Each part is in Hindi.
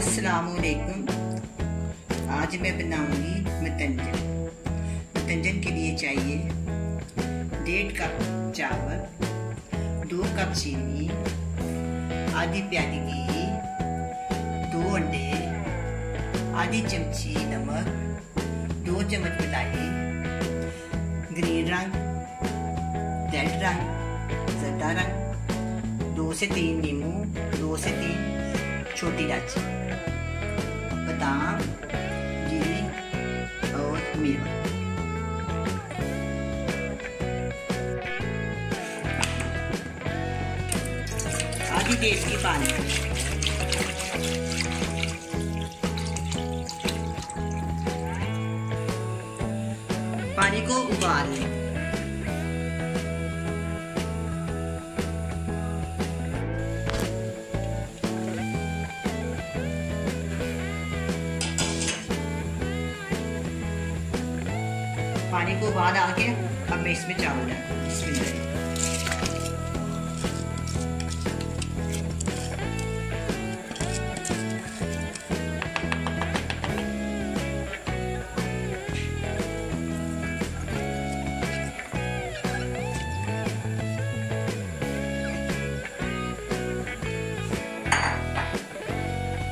अस्सलामुअलैकुम। आज मैं बनाऊंगी मतंजन। मतंजन के लिए चाहिए 1.5 कप चावल, 2 कप चीनी, आधी प्याली घी, 2 अंडे, आधी चमची नमक, 2 चम्मच मलाई, ग्रीन रंग, रेड रंग, जर्दा रंग, 2 से 3 नींबू, 2 से 3 छोटी इलायची, बादाम, जीरी और मेवा। आधी डेढ़ की पानी, पानी को उबाल लें। पानी को उबाल आ गया, अब मैं इसमें चावल डालूं।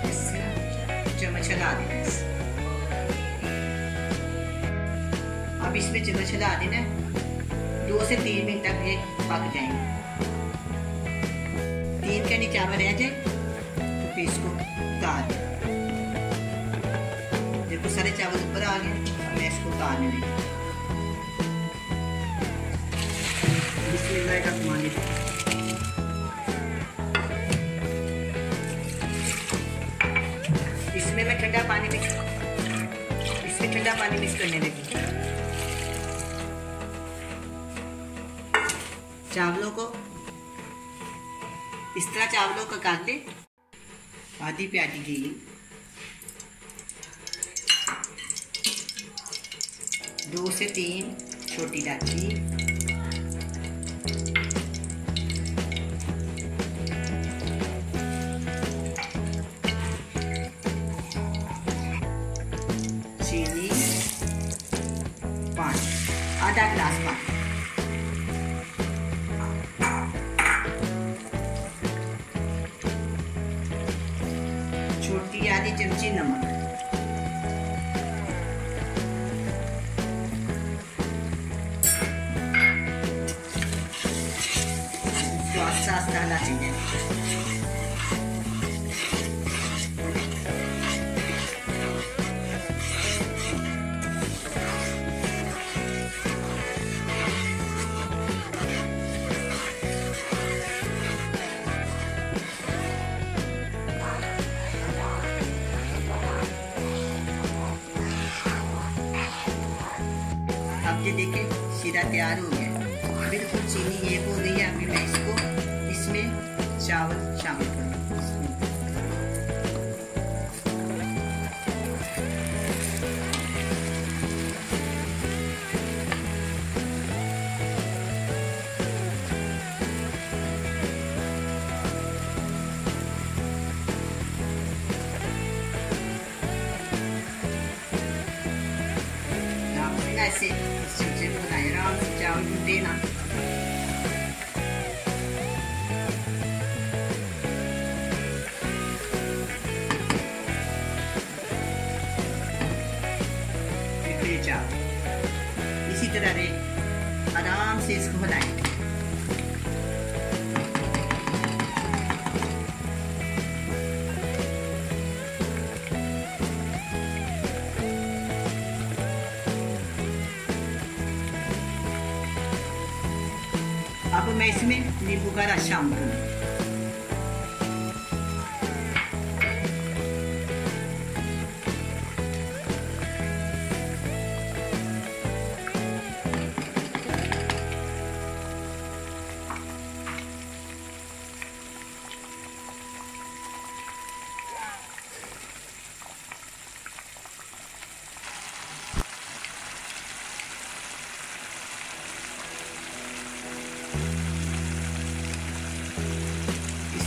इसमें चम्मच हिला देना। अब इसमें चम्मच हिला देना, 2 से 3 मिनट तक ये पक जाएंगे। 3 का नीचे चावल रह जाए तो फिर इसको उतार दें। देखो सारे चावल ऊपर आ गए, अब मैं इसको उतारने लगी। बिस्मिल्लाह का पानी, इसमें मैं ठंडा पानी मिक्स करने लगी। चावलों को इस तरह चावलों को काट ले। आधी प्याली घी, 2 से 3 छोटी इलायची, चीनी, पानी, आधा गिलास पानी, छोटी आधी चमची नमक, आस्ता आस्ता हिलाते हैं। अब ये देखें शीरा तैयार हो गया, बिल्कुल चीनी ये हो गई है। अभी मैं इसमें चावल शामिल करूँगी। ऐसे चमचे में बनाए आराम से चावल देना। चावल इसी तरह रे आराम से इसको हिलाएंगे। अब मैं इसमें नींबू का रस शामिल करूँगी।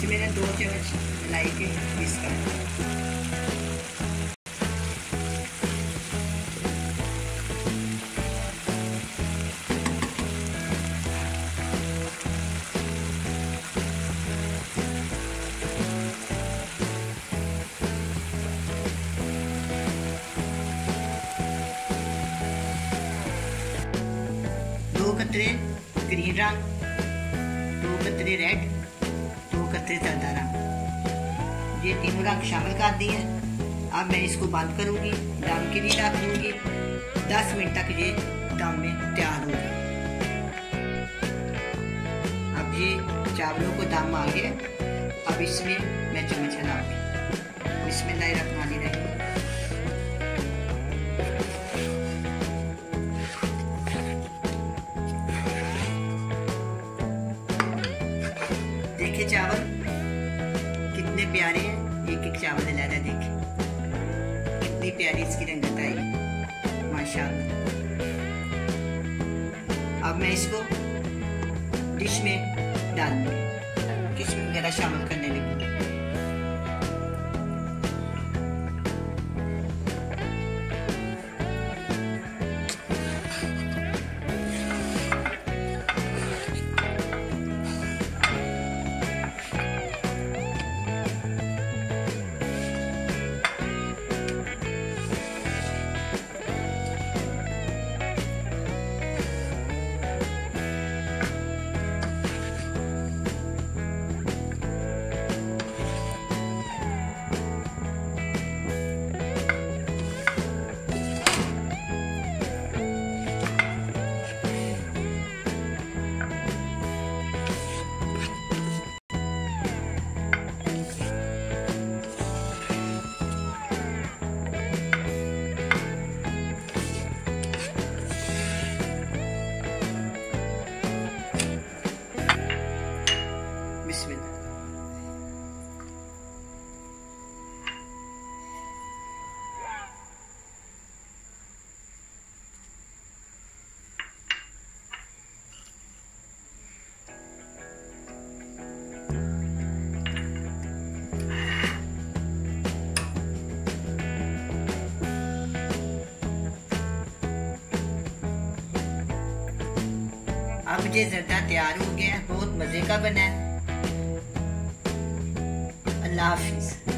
मैंने 2 चम्मच मलाई के पीस कर 2 कतरे ग्रीन रंग, 2 कतरे रेड, 2 कतरे सादा रंग, ये तीनों रंग शामिल कर दिए हैं। अब मैं इसको बंद करूंगी, दम के लिए रख दूंगी। 10 मिनट तक ये दम में तैयार होगा। अब ये चावलों को दम आ गया। अब इसमें मैं चम्मच हिलाऊंगी। बिस्मिल्लाहिर्रहमानिर्रहीम। देखिए चावल कितने प्यारे हैं, एक चावल हिलाना देखिए कितनी प्यारी इसकी रंगत आई माशाअल्लाह। अब मैं इसको डिश में डालूंगी, किशमिश वगैरह शामिल करने लगी। अब ये जर्दा तैयार हो गया है, बहुत मजे का बना है। अल्लाह हाफिज।